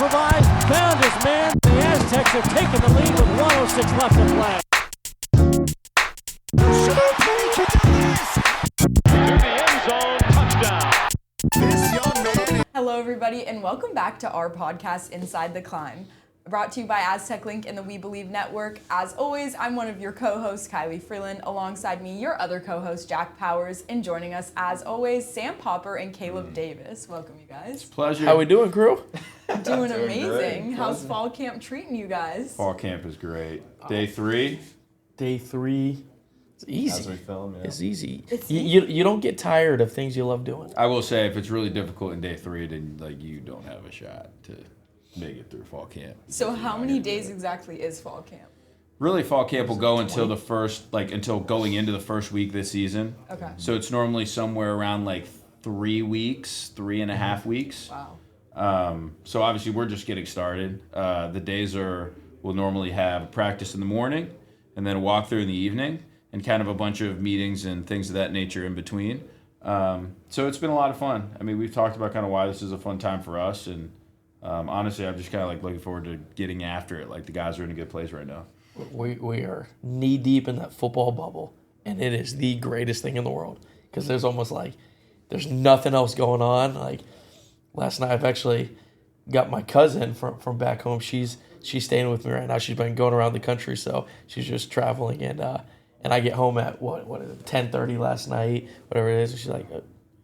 improvised, found his man. The Aztecs have taken the lead with 1:06 left to play. To the end zone, touchdown. This young man. Hello, everybody, and welcome back to our podcast, Inside the Climb, brought to you by Aztec Link and the We Believe Network. As always, I'm one of your co-hosts, Kylie Freeland. Alongside me, your other co-host, Jack Powers, and joining us, as always, Sam Popper and Caleb Davis. Welcome, you guys. Pleasure. How we doing, crew? Doing amazing. great. How's fall camp treating you guys? Fall camp is great. Day 3. Day 3. It's easy. As we film, yeah. It's easy. It's You don't get tired of things you love doing. I will say, if it's really difficult in day 3, then you don't have a shot to make it through fall camp. So how many days exactly is fall camp? Really, fall camp will go until until going into the first week this season. Okay. So it's normally somewhere around 3 weeks, 3.5 weeks. Wow. So obviously we're just getting started. The days we'll normally have practice in the morning and then a walkthrough in the evening and kind of a bunch of meetings and things of that nature in between. So it's been a lot of fun. I mean, we've talked about kind of why this is a fun time for us, and honestly, I'm just kind of looking forward to getting after it. The guys are in a good place right now. We are knee deep in that football bubble, and it is the greatest thing in the world because there's almost there's nothing else going on. Last night, I've actually got my cousin from back home. She's staying with me right now. She's been going around the country, so she's just traveling, and I get home at what is it, 10:30 last night, whatever it is. And she's like,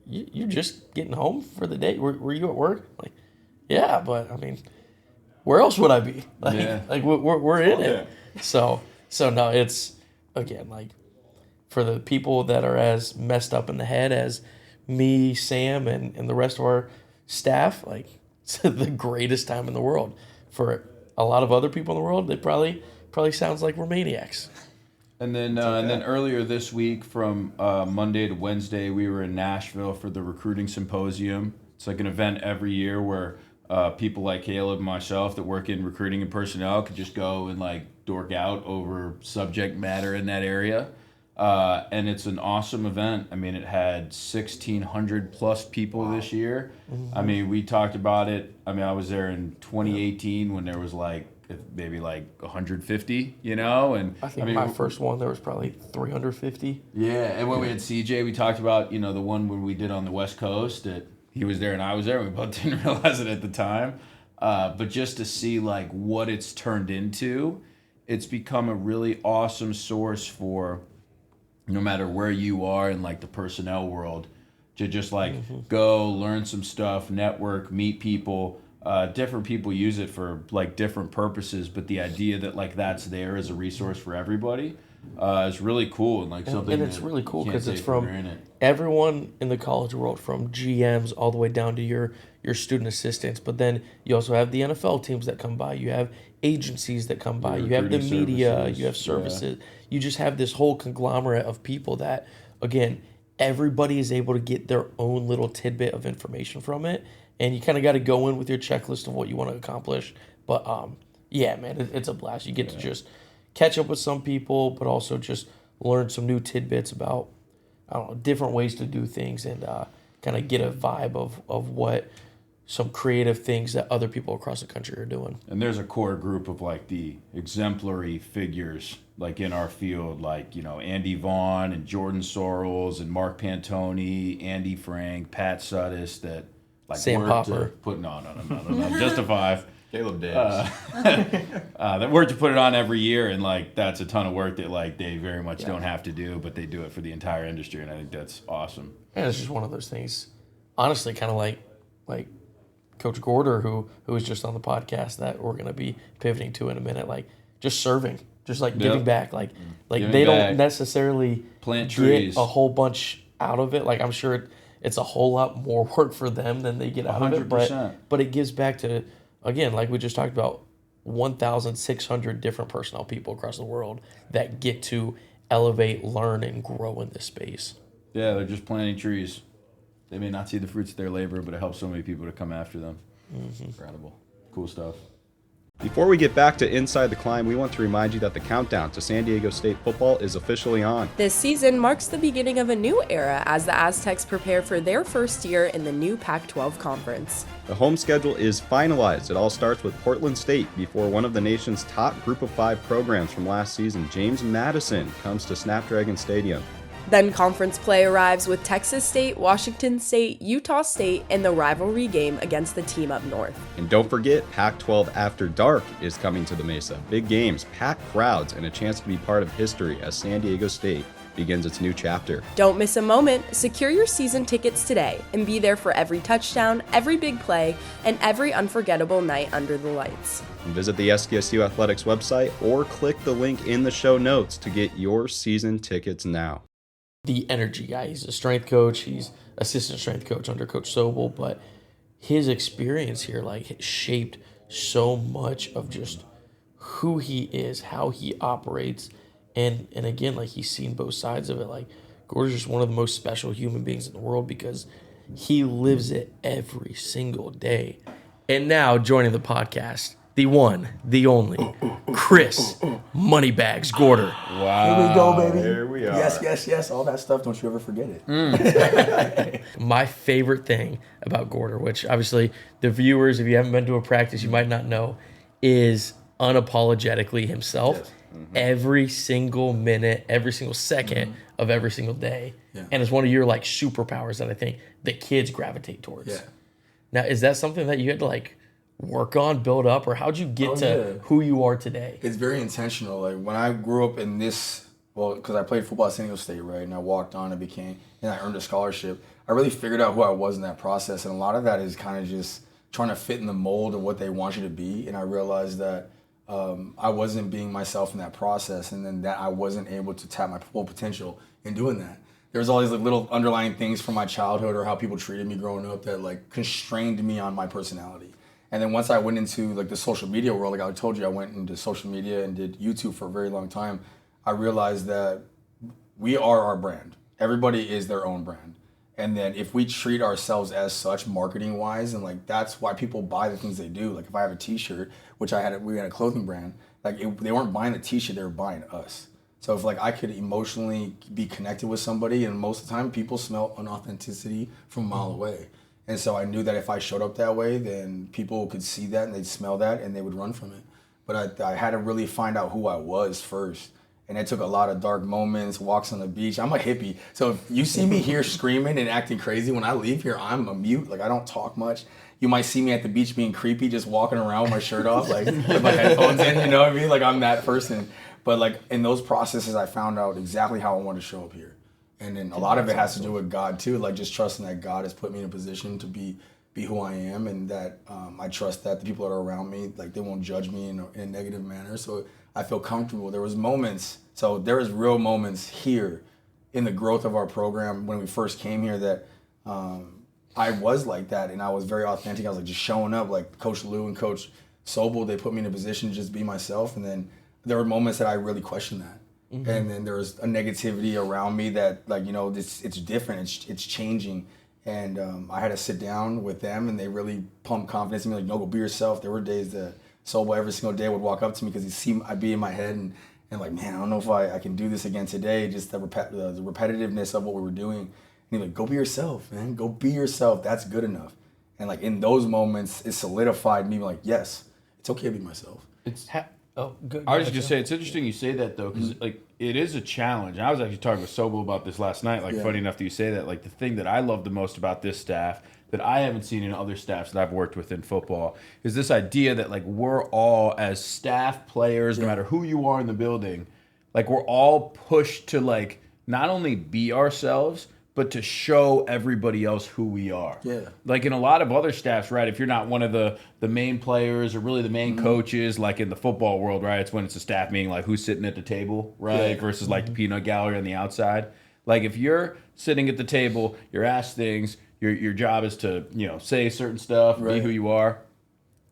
"You're just getting home for the day? Were you at work?" I'm like, yeah, but I mean, where else would I be? We're in it. So no, it's again for the people that are as messed up in the head as me, Sam, and the rest of our staff. It's the greatest time in the world. For a lot of other people in the world, they probably sounds like we're maniacs. And then earlier this week, from Monday to Wednesday, we were in Nashville for the recruiting symposium. It's an event every year where people like Caleb and myself that work in recruiting and personnel could just go and dork out over subject matter in that area. And it's an awesome event. I mean, it had 1,600 plus people this year. Mm-hmm. I mean, we talked about it. I mean, I was there in 2018 when there was maybe 150, and I think my first one there was probably 350. Yeah, and when we had CJ, we talked about the one when we did on the West Coast that he was there and I was there. We both didn't realize it at the time, but just to see what it's turned into, it's become a really awesome source for no matter where you are in the personnel world to just go learn some stuff, network, meet people. Different people use it for different purposes, but the idea that that's there as a resource for everybody is really cool and something. And it's really cool because it's from everyone in the college world, from GMs all the way down to your student assistants. But then you also have the NFL teams that come by. You have agencies that come by. You have the media. Services. You have services. Yeah. You just have this whole conglomerate of people that, again, everybody is able to get their own little tidbit of information from it. And you kind of got to go in with your checklist of what you want to accomplish. But, yeah, man, it's a blast. You get to just catch up with some people, but also just learn some new tidbits about, different ways to do things and kind of get a vibe of what some creative things that other people across the country are doing. And there's a core group of the exemplary figures in our field, Andy Vaughn and Jordan Sorrells and Mark Pantoni, Andy Frank, Pat Sudis that Sam Popper putting on just a 5. Caleb Davis. That work to put it on every year, and that's a ton of work that they very much don't have to do, but they do it for the entire industry, and I think that's awesome. And it's just one of those things, honestly, kind of like Coach Gordert, who was just on the podcast that we're going to be pivoting to in a minute, just serving, just giving back, Giving they back. don't necessarily Plant trees, get a whole bunch out of it. I'm sure it's a whole lot more work for them than they get out 100%. of it, but it gives back to, again, like we just talked about, 1,600 different personnel people across the world that get to elevate, learn, and grow in this space. Yeah, they're just planting trees. They may not see the fruits of their labor, but it helps so many people to come after them. Mm-hmm. Incredible. Cool stuff. Before we get back to Inside the Climb, we want to remind you that the countdown to San Diego State football is officially on. This season marks the beginning of a new era as the Aztecs prepare for their first year in the new Pac-12 conference. The home schedule is finalized. It all starts with Portland State before one of the nation's top Group of 5 programs from last season, James Madison, comes to Snapdragon Stadium. Then conference play arrives with Texas State, Washington State, Utah State, and the rivalry game against the team up north. And don't forget, Pac-12 After Dark is coming to the Mesa. Big games, packed crowds, and a chance to be part of history as San Diego State begins its new chapter. Don't miss a moment. Secure your season tickets today and be there for every touchdown, every big play, and every unforgettable night under the lights. Visit the SDSU Athletics website or click the link in the show notes to get your season tickets now. The energy guy. He's a strength coach. He's assistant strength coach under Coach Sobel, but his experience here shaped so much of just who he is, how he operates, and again, he's seen both sides of it. Gorder's just one of the most special human beings in the world because he lives it every single day. And now joining the podcast, the one, the only, Chris Moneybags Gordert. Wow. Here we go, baby. Here we are. Yes. All that stuff. Don't you ever forget it. My favorite thing about Gordert, which obviously the viewers, if you haven't been to a practice, you might not know, is unapologetically himself. Yes. Mm-hmm. Every single minute, every single second of every single day. Yeah. And it's one of your superpowers that I think the kids gravitate towards. Yeah. Now, is that something that you had to work on, build up, or how'd you get to who you are today? It's very intentional. When I grew up in this, because I played football at San Diego State, right, and I walked on and I earned a scholarship, I really figured out who I was in that process. And a lot of that is kind of just trying to fit in the mold of what they want you to be. And I realized that I wasn't being myself in that process, and then that I wasn't able to tap my full potential in doing that. There was all these little underlying things from my childhood or how people treated me growing up that constrained me on my personality. And then once I went into the social media world, I told you, I went into social media and did YouTube for a very long time. I realized that we are our brand. Everybody is their own brand. And then if we treat ourselves as such marketing wise, and that's why people buy the things they do. If I have a t-shirt, which we had a clothing brand, they weren't buying the t-shirt, they were buying us. So if I could emotionally be connected with somebody, and most of the time people smell inauthenticity from a mile away. And so I knew that if I showed up that way, then people could see that and they'd smell that and they would run from it. But I had to really find out who I was first. And it took a lot of dark moments, walks on the beach. I'm a hippie. So if you see me here screaming and acting crazy, when I leave here, I'm a mute. I don't talk much. You might see me at the beach being creepy, just walking around with my shirt off, with my headphones in, you know what I mean? I'm that person. But in those processes, I found out exactly how I wanted to show up here. And then a lot of it has to do with God too, just trusting that God has put me in a position to be who I am, and that I trust that the people that are around me, they won't judge me in a negative manner. So I feel comfortable. There was real moments here in the growth of our program when we first came here that I was like that, and I was very authentic. I was just showing up, Coach Lou and Coach Sobel, they put me in a position to just be myself. And then there were moments that I really questioned that. Mm-hmm. And then there was a negativity around me that it's different, it's changing. And I had to sit down with them, and they really pumped confidence in me, no, go be yourself. There were days that Sobel every single day would walk up to me because he'd see I'd be in my head and man, I don't know if I can do this again today, just the repetitiveness of what we were doing. And he's like, go be yourself, man, go be yourself, that's good enough. And in those moments, it solidified me, yes, it's okay to be myself. Good. I was just going to say, it's interesting you say that, though, because it is a challenge. I was actually talking with Sobel about this last night. Funny enough that you say that. The thing that I love the most about this staff that I haven't seen in other staffs that I've worked with in football is this idea that, we're all, as staff players, no matter who you are in the building, we're all pushed to, not only be ourselves, but to show everybody else who we are. Yeah. In a lot of other staffs, right, if you're not one of the main players or really the main coaches, in the football world, right, it's when it's a staff meeting, who's sitting at the table, right, versus the peanut gallery on the outside. If you're sitting at the table, you're asked things, your job is to, say certain stuff, be who you are.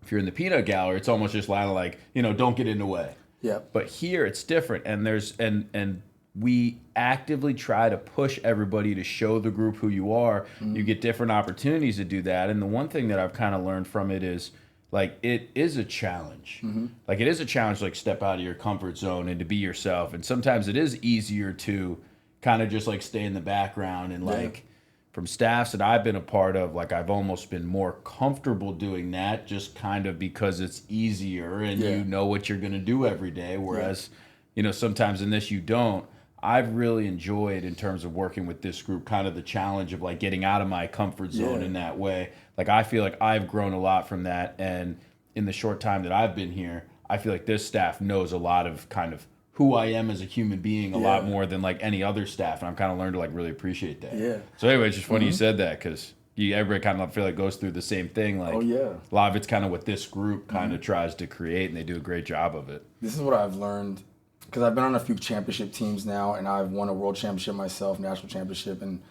If you're in the peanut gallery, it's almost just don't get in the way. Yeah. But here it's different, and we actively try to push everybody to show the group who you are. You get different opportunities to do that. And the one thing that I've kind of learned from it is like it is a challenge. Like it is a challenge to like step out of your comfort zone and to be yourself. And sometimes it is easier to kind of just like stay in the background and like from staffs that I've been a part of, like I've almost been more comfortable doing that just kind of because it's easier and you know what you're going to do every day. Whereas, you know, sometimes in this you don't. I've really enjoyed in terms of working with this group, kind of the challenge of like getting out of my comfort zone in that way. Like I feel like I've grown a lot from that. And in the short time that I've been here, I feel like this staff knows a lot of kind of who I am as a human being a lot more than like any other staff, and I've kind of learned to like really appreciate that. Yeah. So anyway, it's just funny you said that because everybody kind of feel like goes through the same thing. Like a lot of it's kind of what this group kind of tries to create, and they do a great job of it. This is what I've learned because I've been on a few championship teams now, and I've won a world championship myself, national championship, and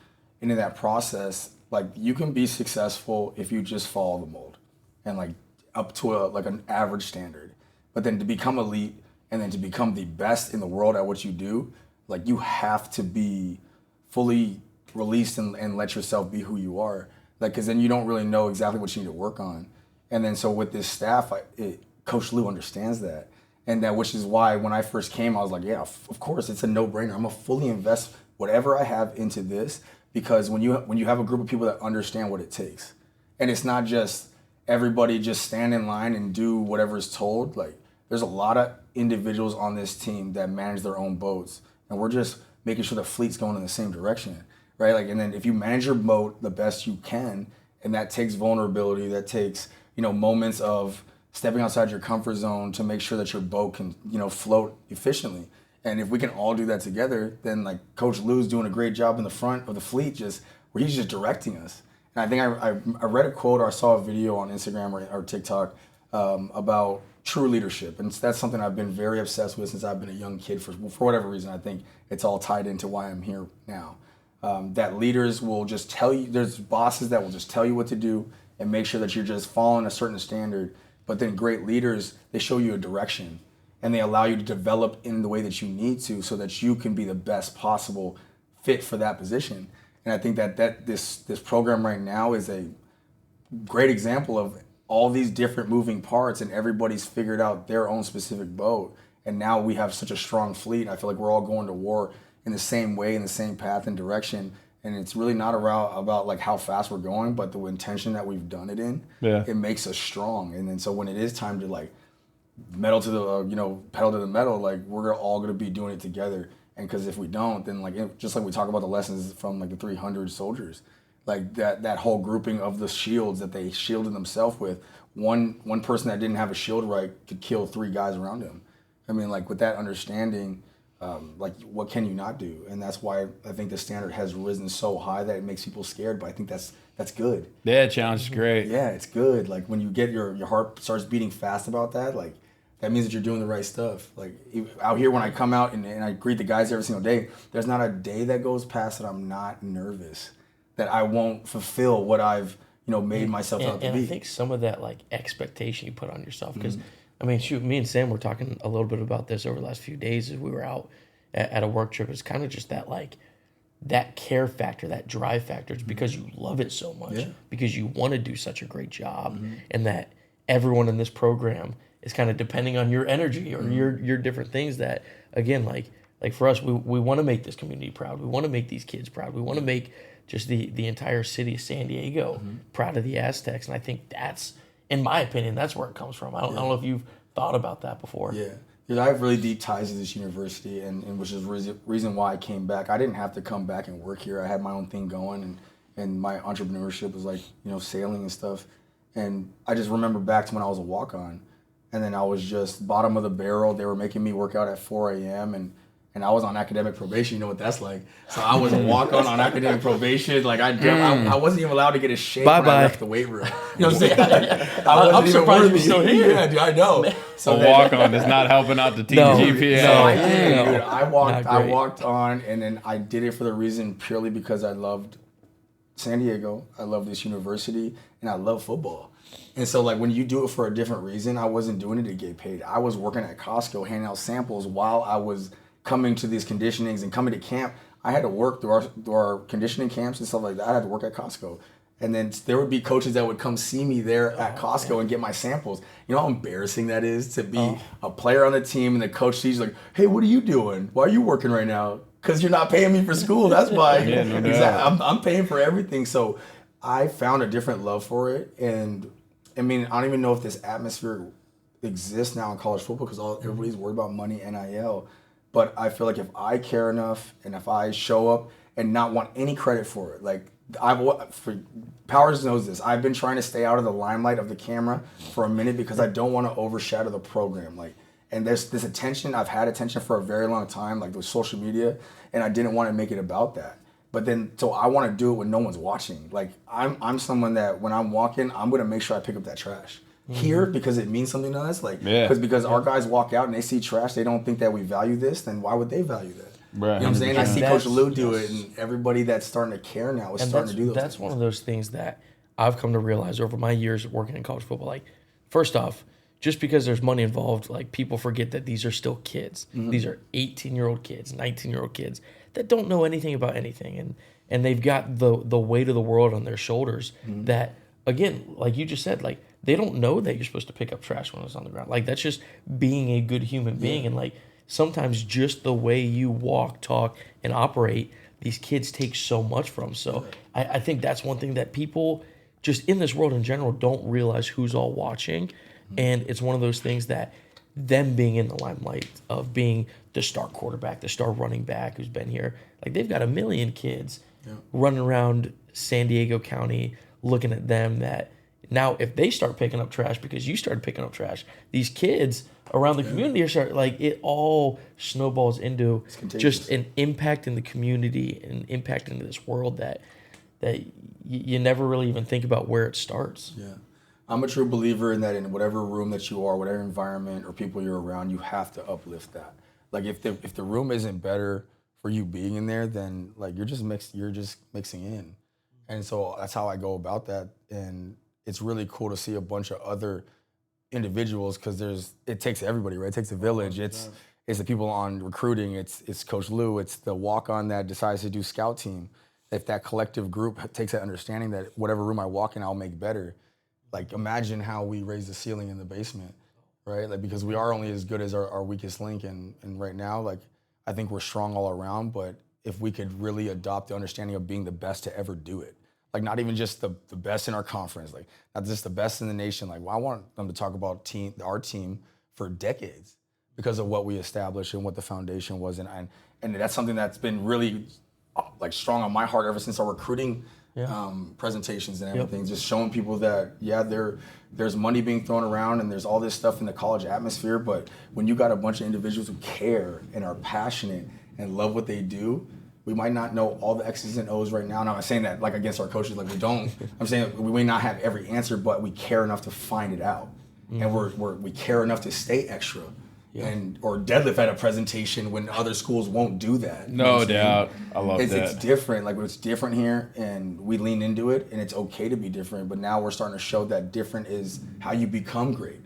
in that process, like you can be successful if you just follow the mold and like up to like an average standard, but then to become elite. And then to become the best in the world at what you do, like you have to be fully released and let yourself be who you are. Like, because then you don't really know exactly what you need to work on. And then so with this staff, Coach Lou understands that. And that, which is why when I first came, I was like, yeah, of course, it's a no-brainer. I'm gonna fully invest whatever I have into this because when you have a group of people that understand what it takes, and it's not just everybody just stand in line and do whatever is told. Like, there's a lot of individuals on this team that manage their own boats, and we're just making sure the fleet's going in the same direction, right? Like, and then if you manage your boat the best you can, and that takes vulnerability, that takes, you know, moments of stepping outside your comfort zone to make sure that your boat can, you know, float efficiently. And if we can all do that together, then like Coach Lou's doing a great job in the front of the fleet, where he's just directing us. And I think I read a quote or I saw a video on Instagram or TikTok about true leadership, and that's something I've been very obsessed with since I've been a young kid. For whatever reason, I think it's all tied into why I'm here now. That leaders will just tell you. There's bosses that will just tell you what to do and make sure that you're just following a certain standard. But then great leaders, they show you a direction and they allow you to develop in the way that you need to, so that you can be the best possible fit for that position. And I think that this program right now is a great example of all these different moving parts, and everybody's figured out their own specific boat. And now we have such a strong fleet. I feel like we're all going to war in the same way, in the same path and direction. And it's really not about like how fast we're going, but the intention that we've done it in. Yeah. It makes us strong. And then so when it is time to like pedal to the metal, like we're all going to be doing it together. And because if we don't, then like just like we talk about the lessons from like the 300 soldiers. Like that whole grouping of the shields that they shielded themselves with, one person that didn't have a shield right could kill 3 guys around him. I mean, like with that understanding, like what can you not do? And that's why I think the standard has risen so high that it makes people scared. But I think that's good. Yeah, challenge is great. Yeah, it's good. Like when you get your heart starts beating fast about that, like that means that you're doing the right stuff. Like out here when I come out and I greet the guys every single day, there's not a day that goes past that I'm not nervous that I won't fulfill what I've, made myself out to be. And I think some of that like expectation you put on yourself, because I mean, shoot, me and Sam were talking a little bit about this over the last few days as we were out at a work trip. It's kind of just that like that care factor, that drive factor. It's because you love it so much, because you want to do such a great job, and that everyone in this program is kind of depending on your energy or your different things. That again, like for us, we want to make this community proud. We want to make these kids proud. We want to make just the entire city of San Diego proud of the Aztecs. And I think that's, in my opinion, that's where it comes from. I don't know if you've thought about that before. Yeah. Because I have really deep ties to this university, and which is the reason why I came back. I didn't have to come back and work here. I had my own thing going, and my entrepreneurship was like, sailing and stuff. And I just remember back to when I was a walk-on, and then I was just bottom of the barrel. They were making me work out at 4 a.m., and I was on academic probation. You know what that's like. So I was a walk-on on academic probation. Like I wasn't even allowed to get a shake when I left the weight room. You know what I'm saying? I'm surprised you're still here. Yeah, dude, I know. So a walk-on is not helping out the team GPA. No, I did, dude. I walked on, and then I did it for the reason purely because I loved San Diego. I love this university, and I love football. And so, like, when you do it for a different reason, I wasn't doing it to get paid. I was working at Costco handing out samples while I was coming to these conditionings and coming to camp. I had to work through our conditioning camps and stuff like that. I had to work at Costco. And then there would be coaches that would come see me there at Costco and get my samples. You know how embarrassing that is to be a player on the team and the coach sees you like, hey, what are you doing? Why are you working right now? Because you're not paying me for school. That's why. Yeah, no doubt. Exactly. I'm paying for everything. So I found a different love for it. And I mean, I don't even know if this atmosphere exists now in college football because everybody's worried about money, NIL. But I feel like if I care enough and if I show up and not want any credit for it, like Powers knows this. I've been trying to stay out of the limelight of the camera for a minute because I don't want to overshadow the program. Like, and there's this attention. I've had attention for a very long time, like with social media, and I didn't want to make it about that. But then, so I want to do it when no one's watching. Like, I'm someone that when I'm walking, I'm gonna make sure I pick up that trash here because it means something to us. Like, because our guys walk out and they see trash, they don't think that we value this. Then why would they value that? Right. You know what I'm saying? I see Coach Lou do it, and everybody that's starting to care now is starting to do those That's things. one of those things that I've come to realize over my years working in college football. Like, first off, just because there's money involved, like, people forget that these are still kids. These are 18-year-old kids, 19-year-old kids that don't know anything about anything, and they've got the weight of the world on their shoulders. That, again, like you just said, like, they don't know that you're supposed to pick up trash when it's on the ground. Like, that's just being a good human being, and like, sometimes just the way you walk, talk, and operate, these kids take so much from. So I think that's one thing that people just in this world in general don't realize who's all watching. And it's one of those things that them being in the limelight of being the star quarterback, the star running back who's been here, like they've got a million kids running around San Diego County looking at them that now if they start picking up trash because you started picking up trash, these kids around the community are starting, like it all snowballs into just an impact in the community and impact into this world that you never really even think about where it starts. Yeah. I'm a true believer in that in whatever room that you are, whatever environment or people you're around, you have to uplift that. Like if the room isn't better for you being in there, then like you're just mixing in. And so that's how I go about that. And it's really cool to see a bunch of other individuals because it takes everybody, right? It takes a village. It's the people on recruiting. It's Coach Lou. It's the walk-on that decides to do scout team. If that collective group takes that understanding that whatever room I walk in, I'll make better. Like imagine how we raise the ceiling in the basement, right? Like because we are only as good as our weakest link, and right now, like I think we're strong all around. But if we could really adopt the understanding of being the best to ever do it. Like not even just the best in our conference, like not just the best in the nation. Like I want them to talk about our team for decades because of what we established and what the foundation was, and that's something that's been really like strong on my heart ever since our recruiting presentations and everything. Just showing people that there's money being thrown around and there's all this stuff in the college atmosphere, but when you got a bunch of individuals who care and are passionate and love what they do. We might not know all the X's and O's right now. And I'm not saying that like against our coaches, like we don't. I'm saying we may not have every answer, but we care enough to find it out. And we care enough to stay extra or deadlift at a presentation when other schools won't do that. No doubt. I love that. It's different. Like it's different here and we lean into it and it's okay to be different. But now we're starting to show that different is how you become great.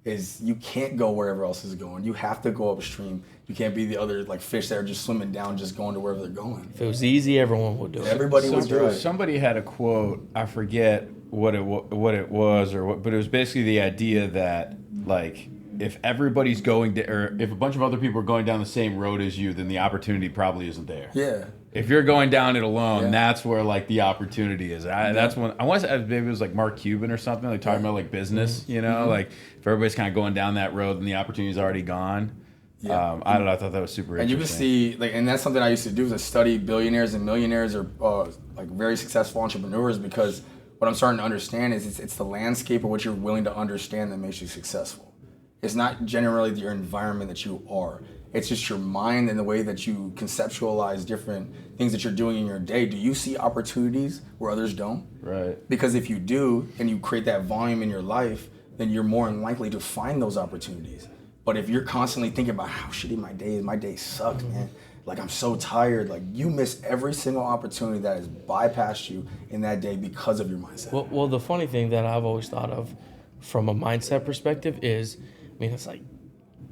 Is you can't go wherever else is going. You have to go upstream. You can't be the other like fish that are just swimming down, just going to wherever they're going. If it was easy, everyone would do it. Everybody would do it. Somebody had a quote. I forget what it was but it was basically the idea that like if everybody's going to, or if a bunch of other people are going down the same road as you, then the opportunity probably isn't there. Yeah. If you're going down it alone, that's where like the opportunity is. That's when I want to say maybe it was like Mark Cuban or something, like talking about like business. You know, like if everybody's kind of going down that road, then the opportunity's already gone. Yeah. I don't know. I thought that was super interesting. And you can see, like, and that's something I used to do is to study billionaires and millionaires or like very successful entrepreneurs because what I'm starting to understand is it's the landscape of what you're willing to understand that makes you successful. It's not generally your environment that you are. It's just your mind and the way that you conceptualize different things that you're doing in your day. Do you see opportunities where others don't? Right. Because if you do and you create that volume in your life, then you're more likely to find those opportunities. But if you're constantly thinking about how shitty my day sucked, man. Like I'm so tired. Like you miss every single opportunity that has bypassed you in that day because of your mindset. Well, the funny thing that I've always thought of from a mindset perspective is, I mean, it's like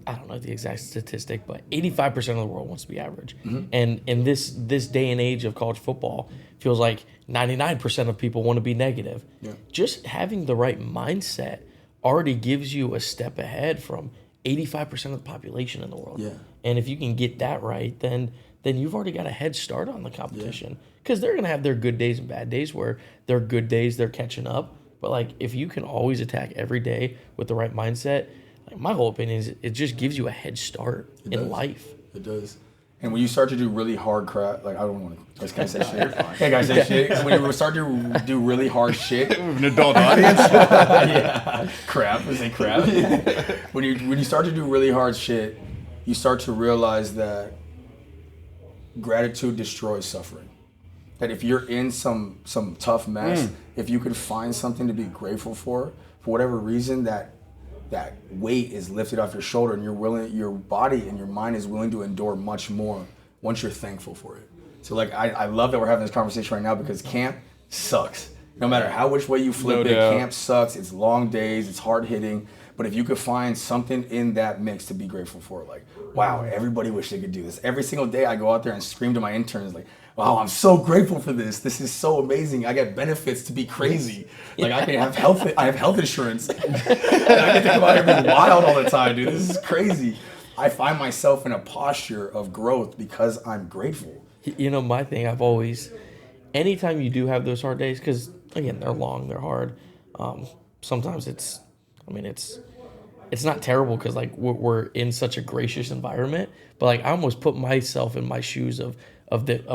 I don't know the exact statistic, but 85% of the world wants to be average. And in this day and age of college football, feels like 99% of people want to be negative. Just having the right mindset already gives you a step ahead from 85% of the population in the world. And if you can get that right, then you've already got a head start on the competition. Because they're going to have their good days and bad days, where their good days they're catching up. But like, if you can always attack every day with the right mindset, like, my whole opinion is it just gives you a head start in life. It does. And when you start to do really hard crap, like, I don't want to, can I say shit? Can I say shit? When you start to do really hard shit, An adult audience. crap, let's say crap. When you start to do really hard shit, you start to realize that gratitude destroys suffering. That if you're in some tough mess, if you could find something to be grateful for whatever reason, that weight is lifted off your shoulder, and your body and your mind is willing to endure much more once you're thankful for it. So like, I love that we're having this conversation right now, because camp sucks. No matter how which way you flip camp sucks. It's long days, it's hard hitting. But if you could find something in that mix to be grateful for, like, wow, everybody wish they could do this. Every single day I go out there and scream to my interns, like, wow, I'm so grateful for this. This is so amazing. I get benefits to be crazy. Like, I have health insurance. And I get to come out here and be wild all the time, dude. This is crazy. I find myself in a posture of growth because I'm grateful. You know, my thing, anytime you do have those hard days, because again, they're long, they're hard. Sometimes it's not terrible, because like we're in such a gracious environment, but like, I almost put myself in my shoes of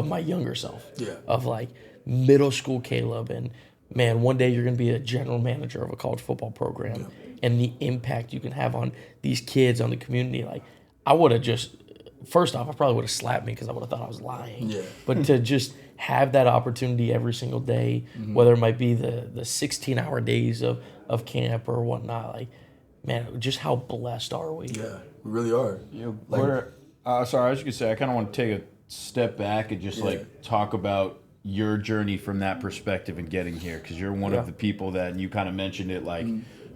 my younger self, of like middle school Caleb, and man, one day you're gonna be a general manager of a college football program, and the impact you can have on these kids, on the community. Like, I would have just, first off, I probably would have slapped me because I would have thought I was lying. But to just have that opportunity every single day, whether it might be the 16-hour days of camp or whatnot, like, man, just how blessed are we? Yeah, we really are. Sorry, I was just gonna say, I kind of want to take a step back and just like talk about your journey from that perspective and getting here, because you're one of the people that, and you kind of mentioned it, like,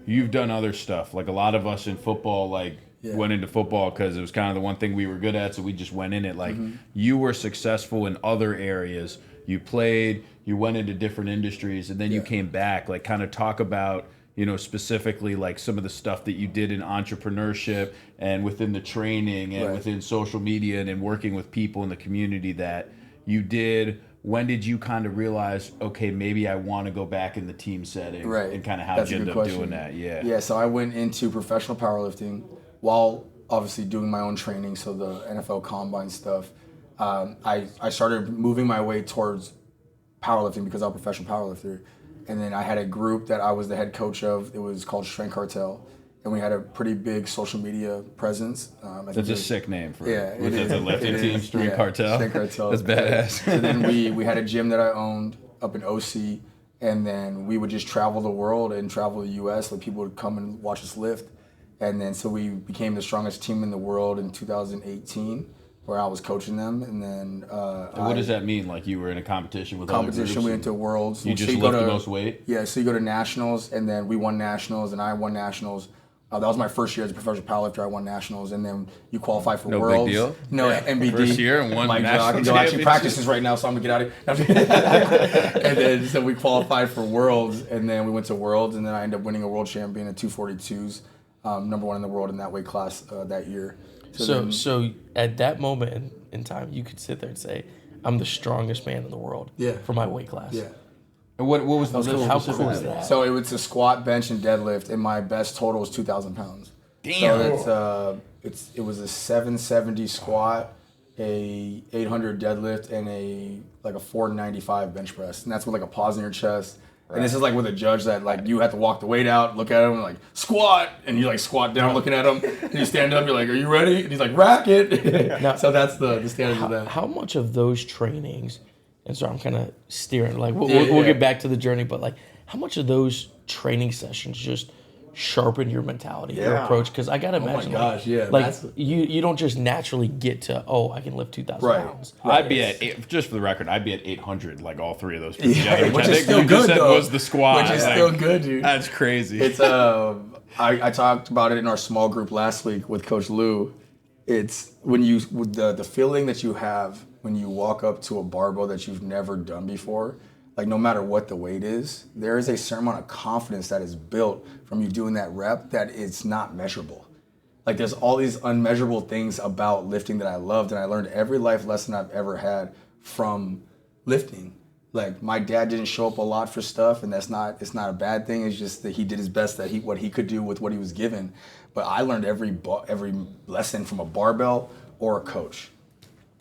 you've done other stuff. Like, a lot of us in football, like, went into football because it was kind of the one thing we were good at, so we just went in it. Like, you were successful in other areas. You played, you went into different industries, and then you came back. Like, kind of talk about, you know, specifically like some of the stuff that you did in entrepreneurship and within the training and within social media and in working with people in the community that you did. When did you kind of realize, okay, maybe I want to go back in the team setting, and kind of how did you end up doing that? Yeah, so I went into professional powerlifting while obviously doing my own training, so the NFL Combine stuff. I started moving my way towards powerlifting because I'm a professional powerlifter. And then I had a group that I was the head coach of. It was called Strength Cartel. And we had a pretty big social media presence. That's a sick name for it. Was it the lifting team, Strength Cartel? Strength Cartel. That's badass. So then we had a gym that I owned up in OC. And then we would just travel the world and travel the U.S. Like, people would come and watch us lift. And then so we became the strongest team in the world in 2018, where I was coaching them. And then what does that mean? Like, you were in a competition with other groups? We went to Worlds. You just lift the most weight? Yeah, so you go to Nationals, and then we won Nationals, and I won Nationals. That was my first year as a professional powerlifter. I won Nationals, and then you qualify for Worlds. No big deal? No, MBD. First year and won national I actually practices right now, so I'm going to get out of here. And then so we qualified for Worlds, and then we went to Worlds, and then I ended up winning a world champion at 242s, number one in the world in that weight class that year. So at that moment in time, you could sit there and say, I'm the strongest man in the world for my weight class. Yeah. And what was the lift? How cool is that? So it was a squat, bench, and deadlift, and my best total was 2,000 pounds. Damn. So it was a 770 squat, a 800 deadlift, and a 495 bench press, and that's with like a pause in your chest. And this is like with a judge that like you have to walk the weight out, look at him, and like squat, and you like squat down looking at him, and you stand up, you're like, are you ready? And he's like, rack it. Now, so that's the standard of that. How much of those trainings, and so I'm kind of steering, like we'll get back to the journey, but like how much of those training sessions just sharpen your mentality, your approach? Because I gotta imagine, you don't just naturally get to, I can lift 2,000 pounds. I'd be at just for the record, I'd be at 800, like all three of those together, which I think is still good, though. Was the squat, which is still good, dude. That's crazy. It's I talked about it in our small group last week with Coach Lou. It's when the feeling that you have when you walk up to a barbell that you've never done before, like no matter what the weight is, there is a certain amount of confidence that is built from you doing that rep that it's not measurable. Like there's all these unmeasurable things about lifting that I loved, and I learned every life lesson I've ever had from lifting. Like my dad didn't show up a lot for stuff, and it's not a bad thing. It's just that he did his best what he could do with what he was given. But I learned every lesson from a barbell or a coach.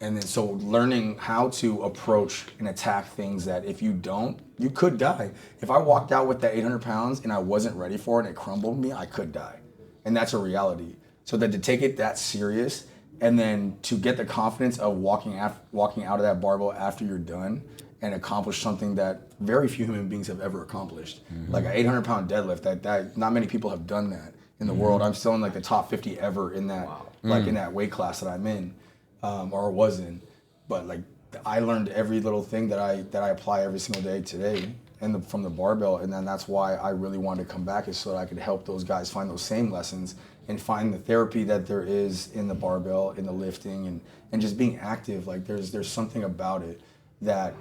And then so learning how to approach and attack things that if you don't, you could die. If I walked out with that 800 pounds and I wasn't ready for it and it crumbled me, I could die. And that's a reality. So that to take it that serious and then to get the confidence of walking out of that barbell after you're done and accomplish something that very few human beings have ever accomplished. Like an 800 pound deadlift, that not many people have done that in the world. I'm still in like the top 50 ever in that, like in that weight class that I'm in. Or was in, but like I learned every little thing that I apply every single day today, and from the barbell, and then that's why I really wanted to come back, is so that I could help those guys find those same lessons and find the therapy that there is in the barbell, in the lifting, and just being active. Like there's something about it that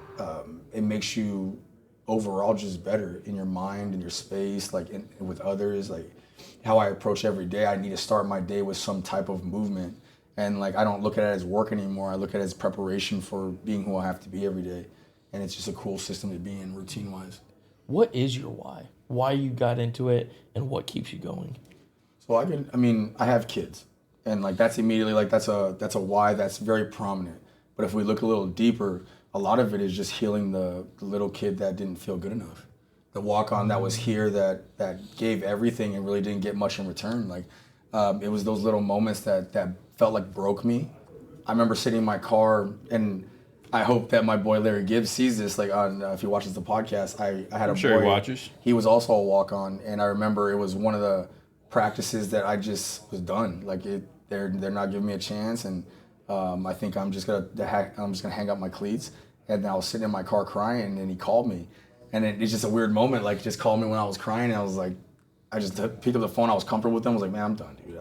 it makes you overall just better in your mind, in your space, like with others. Like how I approach every day, I need to start my day with some type of movement. And like I don't look at it as work anymore. I look at it as preparation for being who I have to be every day. And it's just a cool system to be in routine-wise. What is your why? Why you got into it and what keeps you going? So I have kids. And like that's immediately like that's a why that's very prominent. But if we look a little deeper, a lot of it is just healing the little kid that didn't feel good enough. The walk-on that was here that gave everything and really didn't get much in return. Like it was those little moments that felt like broke me. I remember sitting in my car, and I hope that my boy Larry Gibbs sees this. Like on if he watches the podcast, I had a sure boy. He watches. He was also a walk-on, and I remember it was one of the practices that I just was done. Like they're not giving me a chance, and I think I'm just gonna hang up my cleats. And I was sitting in my car crying, and he called me, and it's just a weird moment. Like just called me when I was crying, and I was like, I just picked up the phone. I was comfortable with him. I was like, man, I'm done, dude.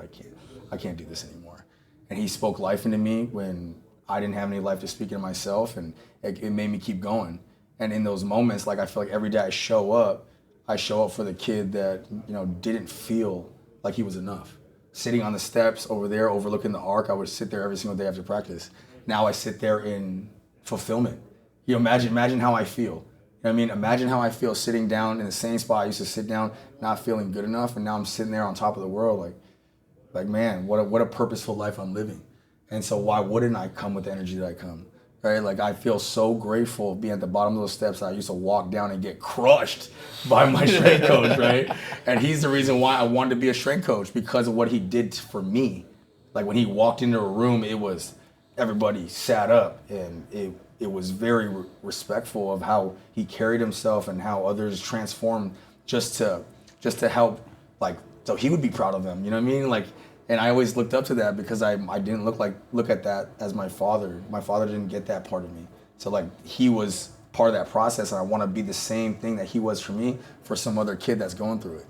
I can't do this anymore. And he spoke life into me when I didn't have any life to speak into myself, and it made me keep going. And in those moments, like I feel like every day I show up for the kid that didn't feel like he was enough. Sitting on the steps over there, overlooking the arc, I would sit there every single day after practice. Now I sit there in fulfillment. Imagine how I feel. You know what I mean? Imagine how I feel sitting down in the same spot I used to sit down, not feeling good enough, and now I'm sitting there on top of the world, like man, what a purposeful life I'm living. And so why wouldn't I come with the energy that I come, right? Like I feel so grateful being at the bottom of those steps that I used to walk down and get crushed by my strength coach, right? And he's the reason why I wanted to be a strength coach, because of what he did for me. Like when he walked into a room, it was everybody sat up, and it was very respectful of how he carried himself and how others transformed just to help, like, so he would be proud of them, you know what I mean? Like, and I always looked up to that because I didn't look at that as my father. My father didn't get that part of me. So like he was part of that process, and I want to be the same thing that he was for me for some other kid that's going through it.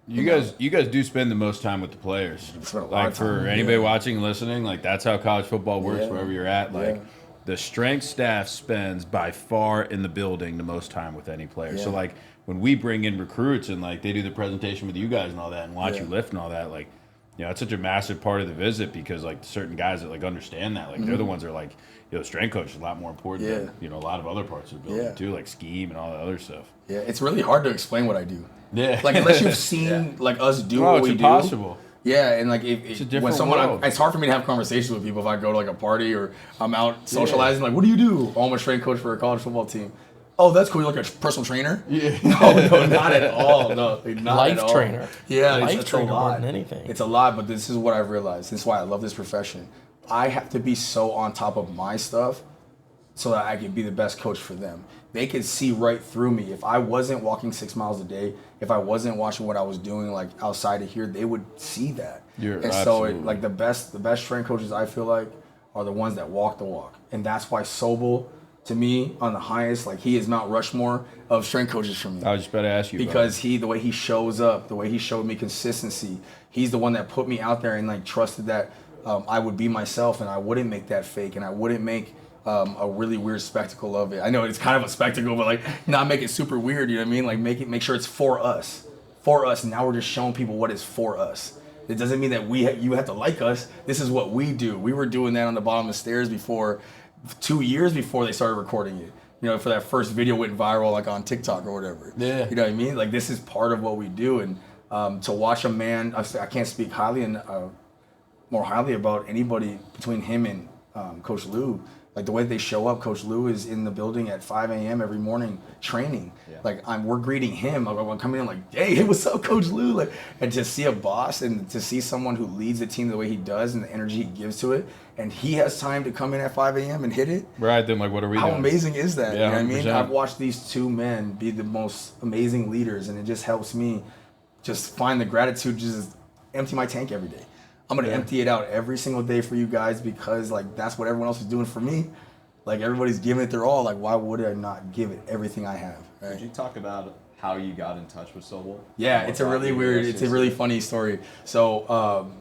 You guys do spend the most time with the players. Like for anybody watching and listening, like that's how college football works wherever you're at. Like the strength staff spends by far in the building the most time with any player. So like when we bring in recruits and like they do the presentation with you guys and all that and watch you lift and all that, like it's such a massive part of the visit, because like certain guys that like understand that, like they're the ones that are like, strength coach is a lot more important than a lot of other parts of the building too, like scheme and all that other stuff. Yeah, it's really hard to explain what I do. Yeah, like unless you've seen like us do what we do. It's impossible. Yeah, and like it's a different world. It's hard for me to have conversations with people if I go to like a party or I'm out socializing. Like, what do you do? Oh, I'm a strength coach for a college football team. Oh, that's cool. You're like a personal trainer? Yeah. No, not at all. No, not life at all. Trainer. Yeah, life it's trainer a lot. more than anything. It's a lot, but this is what I've realized. This is why I love this profession. I have to be so on top of my stuff so that I can be the best coach for them. They could see right through me. If I wasn't walking 6 miles a day, if I wasn't watching what I was doing like outside of here, they would see that. So like the best strength coaches I feel like are the ones that walk the walk. And that's why Sobel to me on the highest. Like he is Mount Rushmore of strength coaches for me. I was just about to ask you because the way he shows up, the way he showed me consistency. He's the one that put me out there and like trusted that I would be myself and I wouldn't make that fake and I wouldn't make a really weird spectacle of it. I know it's kind of a spectacle, but like not make it super weird. You know what I mean? Like make sure it's for us. And now we're just showing people what is for us. It doesn't mean that you have to like us. This is what we do. We were doing that on the bottom of the stairs before, 2 years before they started recording it. You know, for that first video went viral, like on TikTok or whatever. Yeah. You know what I mean? Like this is part of what we do. And to watch a man, I can't speak more highly about anybody between him and Coach Lou. Like the way they show up, Coach Lou is in the building at 5 a.m. every morning training. Yeah. Like we're greeting him. I'm coming in like, hey, what's up, Coach Lou? Like, and to see a boss and to see someone who leads the team the way he does and the energy he gives to it, and he has time to come in at 5 a.m. and hit it. Right, then like what are we How doing? amazing is that? Yeah, you know what I mean? 100%. I've watched these two men be the most amazing leaders, and it just helps me just find the gratitude, just empty my tank every day. I'm going to empty it out every single day for you guys because like that's what everyone else is doing for me. Like everybody's giving it their all. Like why would I not give it everything I have? Right? Could you talk about how you got in touch with Sobel? Yeah, it's a really weird, it's a really funny story. So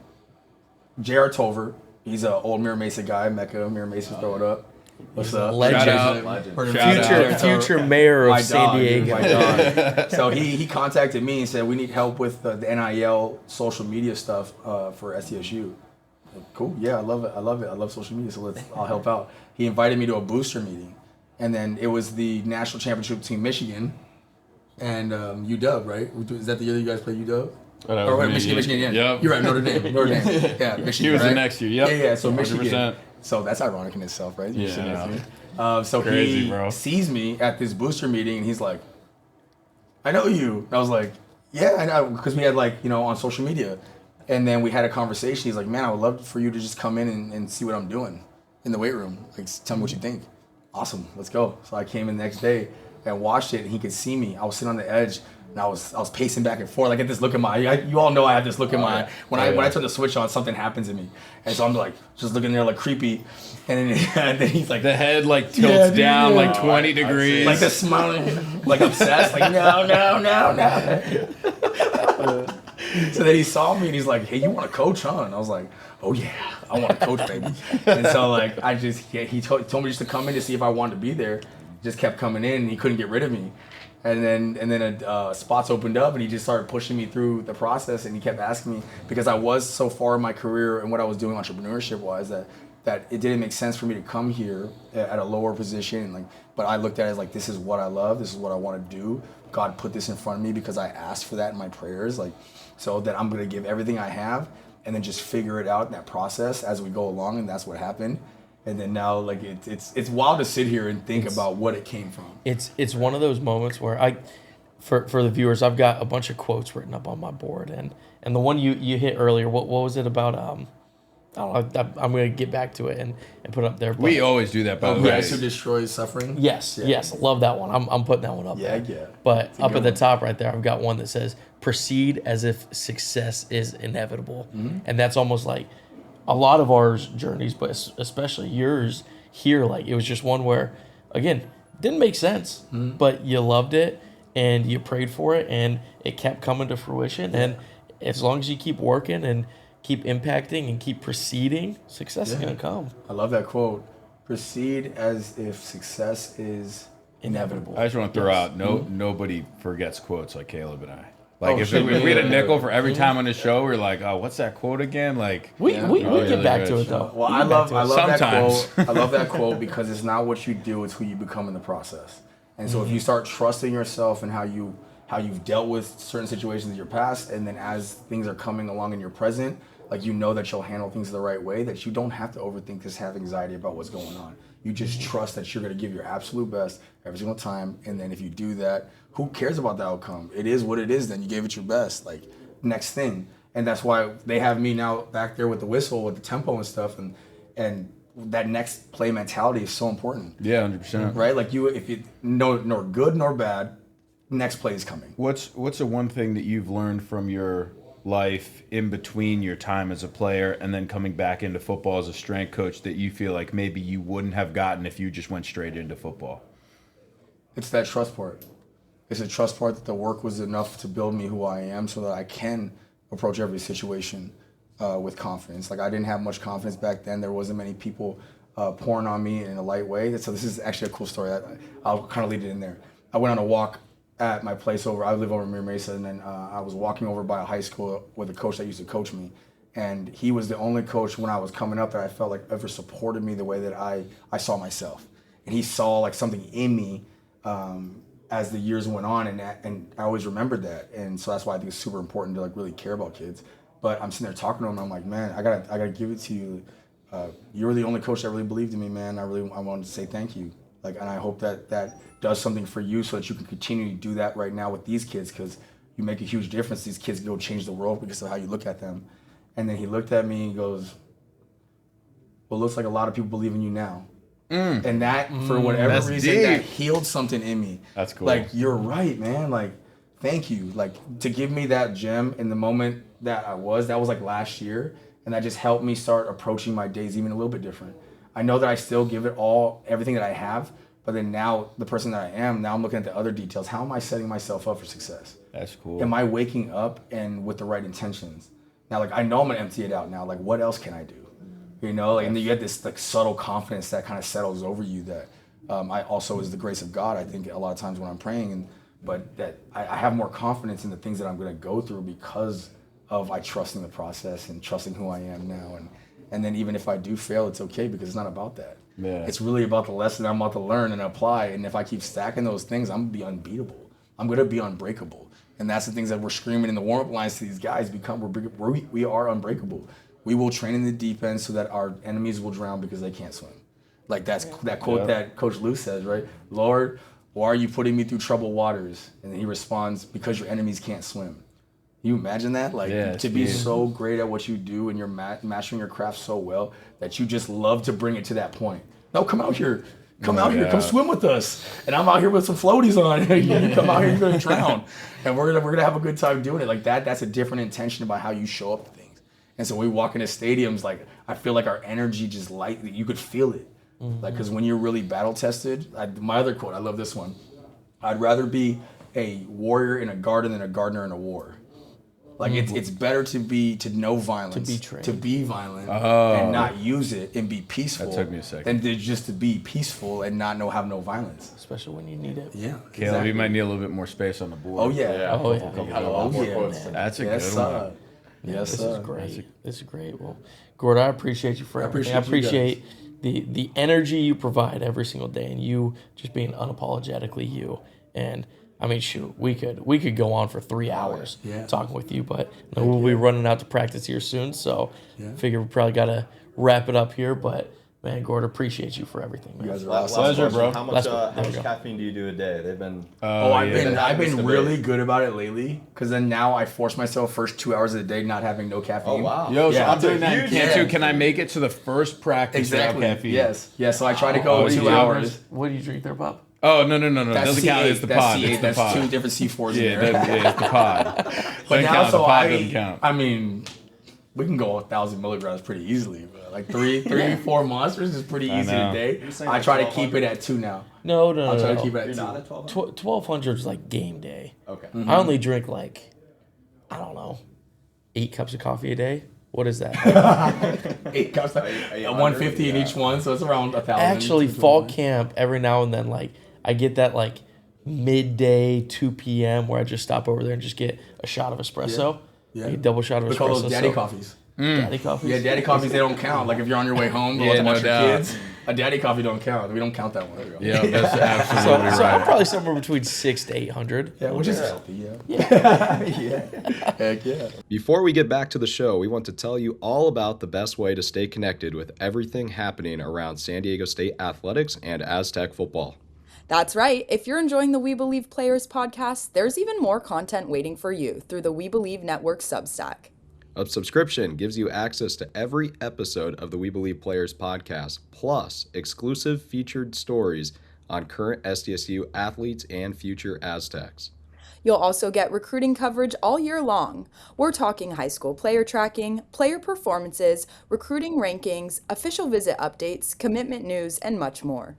J.R. Tover, he's an old Mira Mesa guy. Mecca, Mira Mesa, throw it up. What's up? Legend. Legend. Future mayor of My San dog, Diego. dude, my dog. So he contacted me and said, we need help with the NIL social media stuff for SDSU. Like, cool, yeah, I love it. I love social media, so I'll help out. He invited me to a booster meeting. And then it was the national championship between Michigan and UW, right? Is that the year you guys played UW? Or right, Michigan, yeah. Yep. You're right, Notre Dame. Yeah, Michigan, He was right? the next year, yep. Yeah, so 100%. Michigan. So that's ironic in itself, right? Yeah. So Crazy, he bro. sees me at this booster meeting, and he's like, I know you. And I was like, yeah, I know, because we had like, on social media. And then we had a conversation. He's like, man, I would love for you to just come in and see what I'm doing in the weight room. Like, tell me what you think. Awesome, let's go. So I came in the next day and watched it, and he could see me. I was sitting on the edge, and I was pacing back and forth. I get this look in my eye. You all know I have this look in my eye. When I turn the switch on, something happens to me. And so I'm like, just looking there like creepy. And then he's like, The head like tilts down like 20 degrees. like the smiling, like obsessed, like no. So then he saw me and he's like, hey, you want to coach, huh? And I was like, oh yeah, I want to coach, baby. And so like he told me just to come in to see if I wanted to be there. Just kept coming in and he couldn't get rid of me. And then spots opened up and he just started pushing me through the process, and he kept asking me, because I was so far in my career and what I was doing entrepreneurship wise that it didn't make sense for me to come here at a lower position, and but I looked at it as like, this is what I love, this is what I want to do. God put this in front of me because I asked for that in my prayers, so that I'm gonna give everything I have and then just figure it out in that process as we go along, and that's what happened. And then now, it's wild to sit here and think about what it came from. It's one of those moments where for the viewers, I've got a bunch of quotes written up on my board, and the one you hit earlier, what was it about? I don't know. I'm gonna get back to it and put it up there. But We always do that, by the way. Grace who destroys suffering. yes, love that one. I'm putting that one up there. Yeah. But It's a up good at the one. top right there, I've got one that says, "Proceed as if success is inevitable," and that's almost like a lot of our journeys, but especially yours here. Like it was just one where, again, didn't make sense, but you loved it and you prayed for it, and it kept coming to fruition. And as long as you keep working and keep impacting and keep proceeding, success is gonna come. I love that quote. Proceed as if success is inevitable. I just want to throw out, nobody forgets quotes like Caleb and I. Like Oh, if shit, we had yeah. a nickel for every time on the show, we're like, oh, what's that quote again? Like We really get back to good. it though. Well, We I get back love to it. that Sometimes. quote. I love that quote because it's not what you do; it's who you become in the process. And so, if you start trusting yourself and how you've dealt with certain situations in your past, and then as things are coming along in your present, like you know that you'll handle things the right way. That you don't have to overthink this, have anxiety about what's going on. You just trust that you're going to give your absolute best every single time, and then if you do that, who cares about the outcome? It is what it is. Then you gave it your best. Like next thing, and that's why they have me now back there with the whistle, with the tempo and stuff, and that next play mentality is so important. Yeah, 100%. Right? Like if you nor good nor bad, next play is coming. What's the one thing that you've learned from your life in between your time as a player and then coming back into football as a strength coach that you feel like maybe you wouldn't have gotten if you just went straight into football? It's that trust part. It's a trust part that the work was enough to build me who I am so that I can approach every situation with confidence. Like, I didn't have much confidence back then. There wasn't many people pouring on me in a light way. So this is actually a cool story. I'll kind of lead it in there. I went on a walk at my place I live over in Mira Mesa, and then I was walking over by a high school with a coach that used to coach me. And he was the only coach when I was coming up that I felt like ever supported me the way that I saw myself. And he saw like something in me as the years went on, and I always remembered that. And so that's why I think it's super important to like really care about kids. But I'm sitting there talking to him, and I'm like, man, I gotta give it to you. You were the only coach that really believed in me, man. I wanted to say thank you. Like, and I hope that does something for you so that you can continue to do that right now with these kids, because you make a huge difference. These kids go change the world because of how you look at them. And then he looked at me and he goes, well, it looks like a lot of people believe in you now. And that, for whatever reason, that healed something in me. That's cool. Like, you're right, man. Like, thank you. Like, to give me that gem in the moment that was like last year. And that just helped me start approaching my days even a little bit different. I know that I still give it everything that I have, but then now the person that I am, now I'm looking at the other details. How am I setting myself up for success? That's cool. Am I waking up and with the right intentions? Now, like, I know I'm gonna empty it out now. Like, what else can I do? You know, like, and then you get this like subtle confidence that kind of settles over you that I also is the grace of God, I think, a lot of times when I'm praying, but that I have more confidence in the things that I'm gonna go through because of I trusting the process and trusting who I am now. And then even if I do fail, it's okay, because it's not about that. Yeah. It's really about the lesson I'm about to learn and apply. And if I keep stacking those things, I'm gonna be unbeatable. I'm gonna be unbreakable. And that's the things that we're screaming in the warm-up lines to these guys. We are unbreakable. We will train in the deep end so that our enemies will drown because they can't swim. Like that quote that Coach Lou says, right? Lord, why are you putting me through troubled waters? And then he responds, because your enemies can't swim. You imagine that? Like, to be so great at what you do and you're mastering your craft so well that you just love to bring it to that point. No, come out here. Come come swim with us. And I'm out here with some floaties on. You come out here, you're gonna drown. And we're gonna have a good time doing it. Like that's a different intention about how you show up to things. And so we walk into stadiums, like, I feel like our energy just you could feel it. Like, because when you're really battle tested, my other quote, I love this one. I'd rather be a warrior in a garden than a gardener in a war. Like, it's better to know violence, to be violent, and not use it and be peaceful. That took me a second. Than to just to be peaceful and have no violence. Especially when you need it. Yeah. Caleb, exactly. you might need a little bit more space on the board. Oh yeah. Oh yeah. That's a Yes, good one. sir. Yes, This sir. is great. This is great. Well, Gordert, I appreciate you for everything. I appreciate appreciate the energy you provide every single day, and you just being unapologetically you. And I mean, shoot, we could go on for 3 hours talking with you, but we'll be running out to practice here soon. So I figure we probably got to wrap it up here. But man, Gordert, appreciate you for everything, man. You guys are Last awesome. Pleasure, bro. How much There we go. caffeine do you do a day? They've been. I've been really good about it lately, because then now I force myself first 2 hours of the day not having no caffeine. Oh wow. Yo, so Yeah. I'm doing that in Huge- camp too. Can I make it to the first practice without caffeine? Yes. Yeah. So I try to go Oh, 2 yeah. hours. What do you drink there, Bob? Oh, no. That's Doesn't count. C8. It's the That's pod. C8. It's the That's pod. 2 different C4s Yeah, in there. it's the pod. But Doesn't now, count. The so pod doesn't count. I mean, we can go 1,000 milligrams pretty easily, but like 4 monsters is pretty easy know. today. saying I like try to keep 1,200? it at 2 now. No. I'll try to keep it at You're 2. not at 12? 1,200 is like game day. Okay. I only drink like, I don't know, 8 cups of coffee a day. What is that? 8 cups, 800, 150 in each one, so it's around 1,000. Actually, fall camp, every now and then, like, I get that like midday 2 p.m. where I just stop over there and just get a shot of espresso. Yeah. Like a double shot of We espresso. call those daddy So- coffees. Daddy coffees. Yeah, daddy coffees, they don't count. Like if you're on your way home, Yeah, to no watch your doubt. kids, a daddy coffee don't count. We don't count that one. There we go. Yeah, that's So, absolutely so I'm right. probably somewhere between 600 to 800. Yeah, which is healthy, yeah. Heck yeah. Before we get back to the show, we want to tell you all about the best way to stay connected with everything happening around San Diego State athletics and Aztec football. That's right. If you're enjoying the We Believe Players podcast, there's even more content waiting for you through the We Believe Network Substack. A subscription gives you access to every episode of the We Believe Players podcast, plus exclusive featured stories on current SDSU athletes and future Aztecs. You'll also get recruiting coverage all year long. We're talking high school player tracking, player performances, recruiting rankings, official visit updates, commitment news, and much more.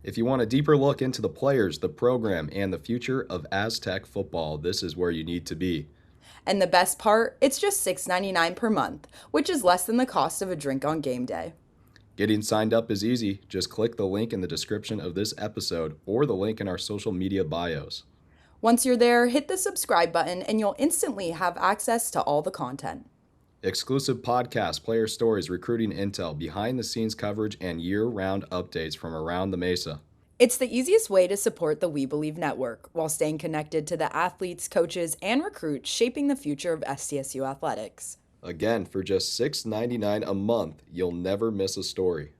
If you want a deeper look into the players, the program, and the future of Aztec football, this is where you need to be. And the best part, it's just $6.99 per month, which is less than the cost of a drink on game day. Getting signed up is easy. Just click the link in the description of this episode or the link in our social media bios. Once you're there, hit the subscribe button and you'll instantly have access to all the content. Exclusive podcasts, player stories, recruiting intel, behind-the-scenes coverage, and year-round updates from around the Mesa. It's the easiest way to support the We Believe Network while staying connected to the athletes, coaches, and recruits shaping the future of SDSU athletics. Again, for just $6.99 a month, you'll never miss a story.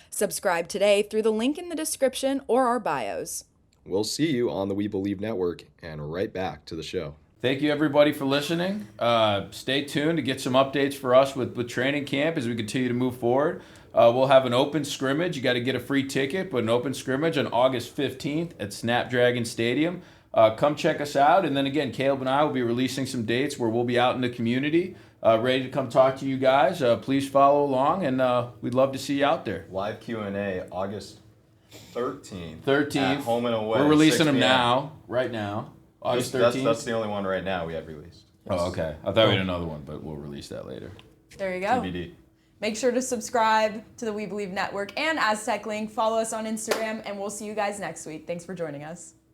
Subscribe today through the link in the description or our bios. We'll see you on the We Believe Network, and right back to the show. Thank you, everybody, for listening. Stay tuned to get some updates for us with training camp as we continue to move forward. We'll have an open scrimmage. You got to get a free ticket, but an open scrimmage on August 15th at Snapdragon Stadium. Come check us out. And then again, Caleb and I will be releasing some dates where we'll be out in the community, ready to come talk to you guys. Please follow along, and we'd love to see you out there. Live Q&A August 13th. 13th. At home and away. We're releasing 6 them p.m. now, right now. August 13th. That's the only one right now we have released. Oh, okay. I thought we had another one, but we'll release that later. There you go. TBD. Make sure to subscribe to the We Believe Network and Aztec Link. Follow us on Instagram, and we'll see you guys next week. Thanks for joining us.